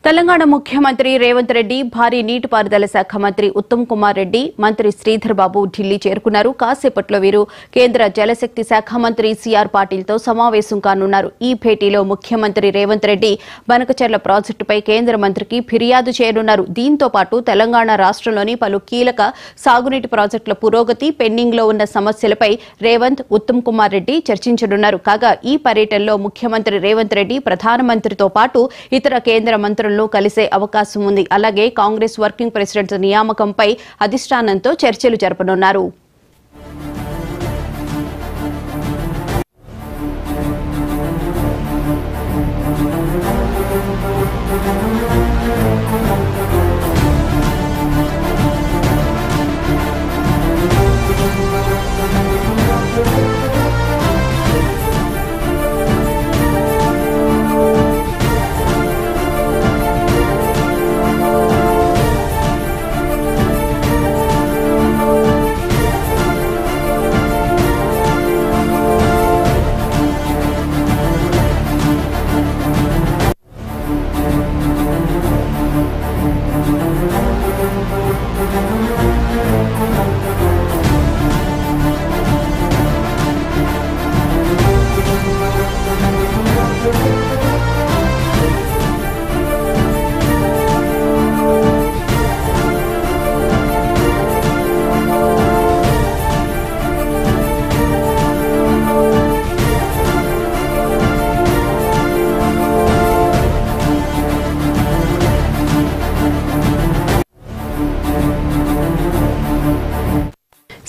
తెలంగాణ ముఖ్యమంత్రి రేవంత్ రెడ్డి భారీ నీటిపారుదల శాఖ మంత్రి ఉత్తమ్ కుమార్ రెడ్డి మంత్రి శ్రీధర్ బాబు ఢిల్లీ చేరుకున్నారు. కాసేపట్లో వీరు కేంద్ర జలశక్తి శాఖ మంత్రి సిఆర్ పాటిల్తో సమావేశం కానున్నారు. ఈ భేటీలో ముఖ్యమంత్రి రేవంత్ రెడ్డి బనకచెర్ల ప్రాజెక్టుపై కేంద్ర మంత్రికి ఫిర్యాదు చేయనున్నారు. దీంతో పాటు తెలంగాణ రాష్ట్రంలోని పలు కీలక సాగునీటి ప్రాజెక్టుల పురోగతి, పెండింగ్లో ఉన్న సమస్యలపై రేవంత్, ఉత్తమ్ కుమార్ రెడ్డి చర్చించనున్నారు. కాగా ఈ పర్యటనలో ముఖ్యమంత్రి రేవంత్ రెడ్డి ప్రధానమంత్రితో పాటు ఇతర కేంద్ర మంత్రులు కలిసే అవకాశం ఉంది. అలాగే కాంగ్రెస్ వర్కింగ్ ప్రెసిడెంట్ నియామకంపై అధిష్టానంతో చర్చలు జరపనున్నారు.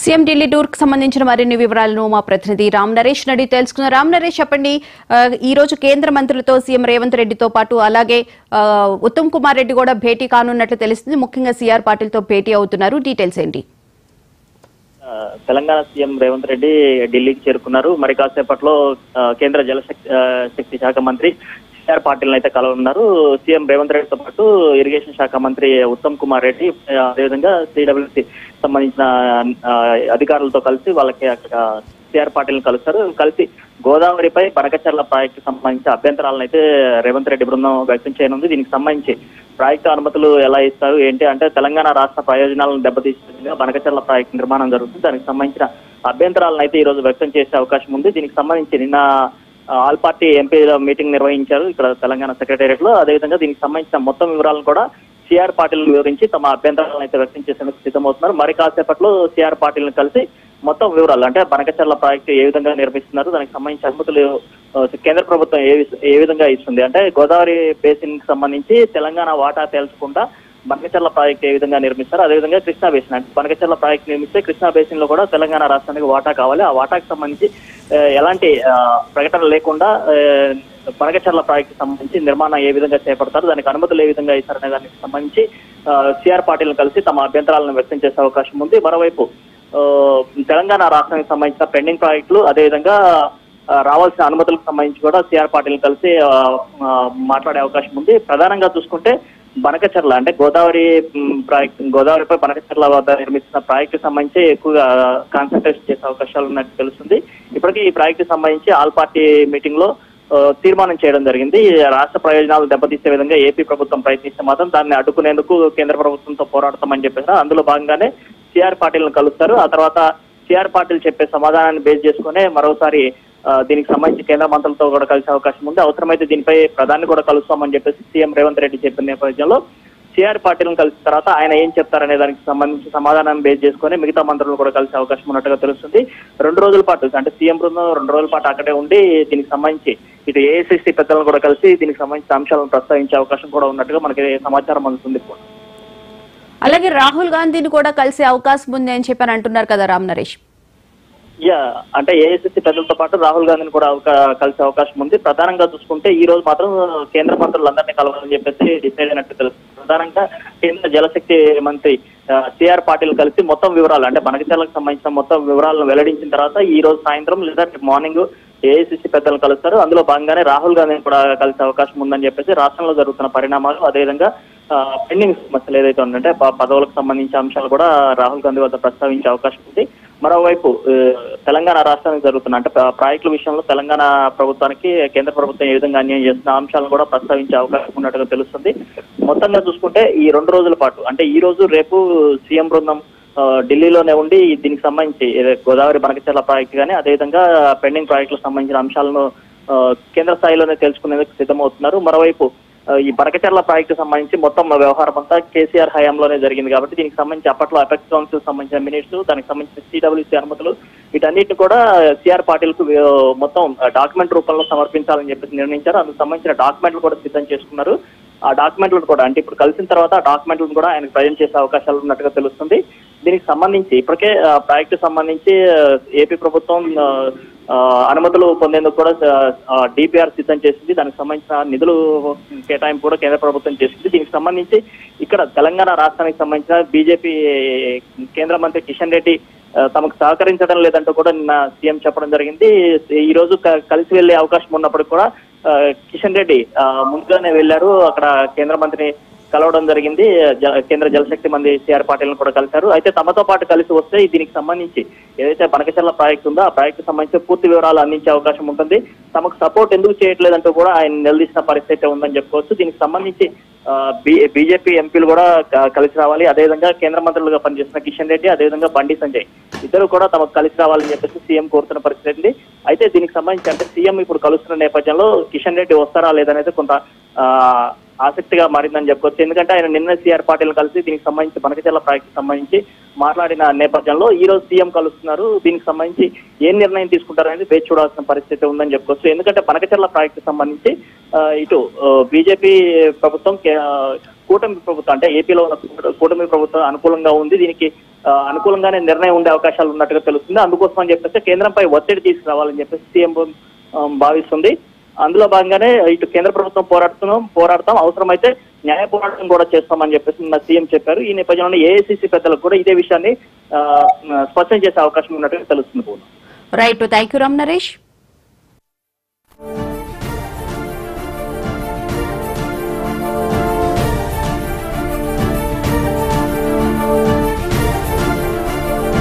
సీఎం ఢిల్లీ టూర్ కు సంబంధించిన మరిన్ని వివరాలను మా ప్రతినిధి రామ్ నరేష్ అడిగి తెలుసుకున్నారు. రామ్ నరేష్, చెప్పండి, ఈ రోజు కేంద్ర మంత్రులతో సీఎం రేవంత్ రెడ్డితో పాటు అలాగే ఉత్తమ్ కుమార్ రెడ్డి కూడా భేటీ కానున్నట్లు తెలుస్తుంది. ముఖ్యంగా సిఆర్ పాటిల్తో భేటీ అవుతున్నారు. డీటెయిల్స్ ఏంటి? తెలంగాణ సీఎం రేవంత్ రెడ్డి ఢిల్లీకి చేరుకున్నారు. మరి కాసేపట్లో కేంద్ర జలశక్తి శాఖ మంత్రి సిఆర్ పాటిల్ అయితే కలవనున్నారు. సీఎం రేవంత్ రెడ్డితో పాటు ఇరిగేషన్ శాఖ మంత్రి ఉత్తమ్ కుమార్ రెడ్డి, అదేవిధంగా సిడబ్ల్యూసి సంబంధించిన అధికారులతో కలిసి వాళ్ళకి అక్కడ సిఆర్ పాటిల్ కలుస్తారు. కలిసి గోదావరిపై బనకచెర్ల ప్రాజెక్టు సంబంధించిన అభ్యంతరాలను అయితే రేవంత్ రెడ్డి బృందం వ్యక్తం చేయనుంది. దీనికి సంబంధించి ప్రాజెక్టు అనుమతులు ఎలా ఇస్తారు ఏంటి అంటే తెలంగాణ రాష్ట్ర ప్రయోజనాలను దెబ్బతీసేందుగా బనకచెర్ల ప్రాజెక్టు నిర్మాణం జరుగుతుంది. దానికి సంబంధించిన అభ్యంతరాలను అయితే ఈ రోజు వ్యక్తం చేసే అవకాశం ఉంది. దీనికి సంబంధించి నిన్న ఆల్ పార్టీ ఎంపీల మీటింగ్ నిర్వహించారు ఇక్కడ తెలంగాణ సెక్రటేరియట్ లో. అదేవిధంగా దీనికి సంబంధించిన మొత్తం వివరాలను కూడా సిఆర్ పాటిల్ వివరించి తమ అభ్యంతరాలను అయితే వ్యక్తం చేసేందుకు సిద్ధమవుతున్నారు. మరి కాసేపట్లో సిఆర్ పాటిల్ కలిసి మొత్తం వివరాలు అంటే బనకచెర్ల ప్రాజెక్టు ఏ విధంగా నిర్మిస్తున్నారు, దానికి సంబంధించి అనుమతులు కేంద్ర ప్రభుత్వం ఏ విధంగా ఇస్తుంది, అంటే గోదావరి బేసిన్ కి సంబంధించి తెలంగాణ వాటా తేల్చకుండా బనకచెర్ల ప్రాజెక్టు ఏ విధంగా నిర్మిస్తారు, అదేవిధంగా కృష్ణా బేసిన్ అంటే బనకచెర్ల ప్రాజెక్టు నిర్మిస్తే కృష్ణా బేసిన్ లో కూడా తెలంగాణ రాష్ట్రానికి వాటా కావాలి. ఆ వాటాకు సంబంధించి ఎలాంటి ప్రకటన లేకుండా బనకచెర్ల ప్రాజెక్టు సంబంధించి నిర్మాణం ఏ విధంగా చేపడతారు, దానికి అనుమతులు ఏ విధంగా ఇస్తారనే దానికి సంబంధించి సిఆర్ పాటిల్ కలిసి తమ అభ్యంతరాలను వ్యక్తం చేసే అవకాశం ఉంది. మరోవైపు తెలంగాణ రాష్ట్రానికి సంబంధించిన పెండింగ్ ప్రాజెక్టులు, అదేవిధంగా రావాల్సిన అనుమతులకు సంబంధించి కూడా సిఆర్ పాటిల్ కలిసి మాట్లాడే అవకాశం ఉంది. ప్రధానంగా చూసుకుంటే బనకచెర్ల అంటే గోదావరిపై బనకచెర్ల వద్ద నిర్మిస్తున్న ప్రాజెక్టు సంబంధించి ఎక్కువగా కాన్సన్ట్రేషన్ చేసే అవకాశాలు ఉన్నట్టు తెలుస్తుంది. ఇప్పటికీ ఈ ప్రాజెక్టు సంబంధించి ఆల్ పార్టీ మీటింగ్ లో తీర్మానం చేయడం జరిగింది. రాష్ట్ర ప్రయోజనాలు దెబ్బతీసే విధంగా ఏపీ ప్రభుత్వం ప్రయత్నిస్తే మాత్రం దాన్ని అడ్డుకునేందుకు కేంద్ర ప్రభుత్వంతో పోరాడతామని చెప్పేసి అందులో భాగంగానే సిఆర్ పాటిల్ను కలుస్తారు. ఆ తర్వాత సిఆర్ పాటిల్ చెప్పే సమాధానాన్ని బేస్ చేసుకునే మరోసారి దీనికి సంబంధించి కేంద్ర మంత్రులతో కూడా కలిసే అవకాశం ఉంది. అవసరమైతే దీనిపై ప్రధాని కూడా కలుస్తామని చెప్పేసి సీఎం రేవంత్ రెడ్డి చెప్పిన నేపథ్యంలో సిఆర్ పాటిల్ను కలిసిన తర్వాత ఆయన ఏం చెప్తారనే దానికి సంబంధించి సమాధానం బేస్ చేసుకుని మిగతా మంత్రులు కూడా కలిసే అవకాశం ఉన్నట్టుగా తెలుస్తుంది. 2 రోజుల పాటు అంటే సీఎం బృందం 2 రోజుల పాటు అక్కడే ఉండి దీనికి సంబంధించి ఇటు ఏఐసిసి పెద్దలను కూడా కలిసి దీనికి సంబంధించిన అంశాలను ప్రస్తావించే అవకాశం కూడా ఉన్నట్టుగా మనకి సమాచారం అందుతుంది. అలాగే రాహుల్ గాంధీని కూడా కలిసే అవకాశం ఉంది అని చెప్పని అంటున్నారు కదా రామ్ నరేష్? అంటే ఏఐసిసి పెద్దలతో పాటు రాహుల్ గాంధీని కూడా కలిసే అవకాశం ఉంది. ప్రధానంగా చూసుకుంటే ఈ రోజు మాత్రం కేంద్ర మంత్రులందరినీ కలవాలని చెప్పేసి డిసైడ్ అయినట్టు తెలుస్తుంది. ప్రధానంగా కేంద్ర జలశక్తి మంత్రి సిఆర్ పాటిల్ కలిసి మొత్తం వివరాలు అంటే బనకచెర్లకు సంబంధించిన మొత్తం వివరాలను వెల్లడించిన తర్వాత ఈ రోజు సాయంత్రం లేదా మార్నింగ్ ఏఐసిసి పెద్దలను కలుస్తారు. అందులో భాగంగానే రాహుల్ గాంధీని కూడా కలిసే అవకాశం ఉందని చెప్పేసి రాష్ట్రంలో జరుగుతున్న పరిణామాలు, అదేవిధంగా పెండింగ్ సమస్యలు ఏదైతే ఉందంటే పదవులకు సంబంధించిన అంశాలు కూడా రాహుల్ గాంధీ వద్ద ప్రస్తావించే అవకాశం ఉంది. మరోవైపు తెలంగాణ రాష్ట్రానికి జరుగుతున్న అంటే ప్రాజెక్టుల విషయంలో తెలంగాణ ప్రభుత్వానికి కేంద్ర ప్రభుత్వం ఏ విధంగా అన్యాయం చేస్తున్న అంశాలను కూడా ప్రస్తావించే అవకాశం ఉన్నట్టుగా తెలుస్తుంది. మొత్తంగా చూసుకుంటే ఈ 2 రోజుల పాటు అంటే ఈ రోజు రేపు సీఎం బృందం ఢిల్లీలోనే ఉండి దీనికి సంబంధించి గోదావరి బనకచెర్ల ప్రాజెక్టు కానీ అదేవిధంగా పెండింగ్ ప్రాజెక్టులకు సంబంధించిన అంశాలను కేంద్ర స్థాయిలోనే తెలుసుకునేందుకు సిద్ధమవుతున్నారు. మరోవైపు ఈ బనకచెర్ల ప్రాజెక్టు సంబంధించి మొత్తం వ్యవహారం అంతా కేసీఆర్ హయాంలోనే జరిగింది కాబట్టి దీనికి సంబంధించి అప్పట్లో అపెక్స్ కౌన్సిల్ సంబంధించిన మినిట్స్, దానికి సంబంధించిన సిడబ్ల్యూసీ అనుమతులు వీటన్నిటిని కూడా సిఆర్ పాటిల్కు మొత్తం డాక్యుమెంట్ రూపంలో సమర్పించాలని చెప్పేసి నిర్ణయించారు. అందుకు సంబంధించిన డాక్యుమెంట్లు కూడా సిద్ధం చేసుకున్నారు. ఆ డాక్యుమెంట్లను కూడా అంటే ఇప్పుడు కలిసిన తర్వాత ఆ డాక్యుమెంట్లను కూడా ఆయనకు ప్రజెంట్ చేసే అవకాశాలు ఉన్నట్టుగా తెలుస్తుంది. దీనికి సంబంధించి ఇప్పటికే ప్రాజెక్టు సంబంధించి ఏపీ ప్రభుత్వం అనుమతులు పొందేందుకు కూడా డిపిఆర్ సిద్ధం చేసింది. దానికి సంబంధించిన నిధులు కేటాయింపు కూడా కేంద్ర ప్రభుత్వం చేసింది. దీనికి సంబంధించి ఇక్కడ తెలంగాణ రాష్ట్రానికి సంబంధించిన బీజేపీ కేంద్ర మంత్రి కిషన్ రెడ్డి తమకు సహకరించడం లేదంటూ కూడా నిన్న సీఎం చెప్పడం జరిగింది. ఈ రోజు కలిసి వెళ్లే అవకాశం ఉన్నప్పటికీ కూడా కిషన్ రెడ్డి ముందుగానే వెళ్లారు. అక్కడ కేంద్ర మంత్రిని కలవడం జరిగింది. కేంద్ర జలశక్తి మంత్రి సిఆర్ పాటిల్ను కూడా కలిశారు. అయితే తమతో పాటు కలిసి వస్తే దీనికి సంబంధించి ఏదైతే బనకచెర్ల ప్రాజెక్టు ఉందో ఆ ప్రాజెక్టు సంబంధించి పూర్తి వివరాలు అందించే అవకాశం ఉంటుంది. తమకు సపోర్ట్ ఎందుకు చేయట్లేదంటూ కూడా ఆయన నిలదీసిన పరిస్థితి ఉందని చెప్పుకోవచ్చు. దీనికి సంబంధించి బీజేపీ ఎంపీలు కూడా కలిసి రావాలి. అదేవిధంగా కేంద్ర మంత్రులుగా పనిచేస్తున్న కిషన్ రెడ్డి అదేవిధంగా బండి సంజయ్ ఇద్దరు కూడా తమకు కలిసి రావాలని చెప్పేసి సీఎం కోరుతున్న పరిస్థితి ఉంది. అయితే దీనికి సంబంధించి అంటే సీఎం ఇప్పుడు కలుస్తున్న నేపథ్యంలో కిషన్ రెడ్డి వస్తారా లేదనేది కొంత ఆసక్తిగా మారిందని చెప్పుకోవచ్చు. ఎందుకంటే ఆయన నిన్న సిఆర్ పాటిల్ కలిసి దీనికి సంబంధించి బనకచెర్ల ప్రాజెక్టు సంబంధించి మాట్లాడిన నేపథ్యంలో ఈ రోజు సీఎం కలుస్తున్నారు. దీనికి సంబంధించి ఏం నిర్ణయం తీసుకుంటారనేది వేచి చూడాల్సిన పరిస్థితి ఉందని చెప్పుకోవచ్చు. ఎందుకంటే బనకచెర్ల ప్రాజెక్టు సంబంధించి ఇటు బీజేపీ ప్రభుత్వం కూటమి ప్రభుత్వం అంటే ఏపీలో ఉన్న కూటమి ప్రభుత్వం అనుకూలంగా ఉంది. దీనికి అనుకూలంగానే నిర్ణయం ఉండే అవకాశాలు ఉన్నట్టుగా తెలుస్తుంది. అందుకోసం అని చెప్పేసి కేంద్రంపై ఒత్తిడి తీసుకురావాలని చెప్పేసి సీఎం భావిస్తుంది. అందులో భాగంగానే ఇటు కేంద్ర ప్రభుత్వం పోరాడతాం అవసరమైతే న్యాయ పోరాటం కూడా చేస్తామని చెప్పేసి నిన్న సీఎం చెప్పారు. ఈ నేపథ్యంలో ఏఐసీసీ పెద్దలకు కూడా ఇదే విషయాన్ని స్పష్టం చేసే అవకాశం ఉన్నట్టుగా తెలుస్తుంది. Right, thank you Ram Naresh.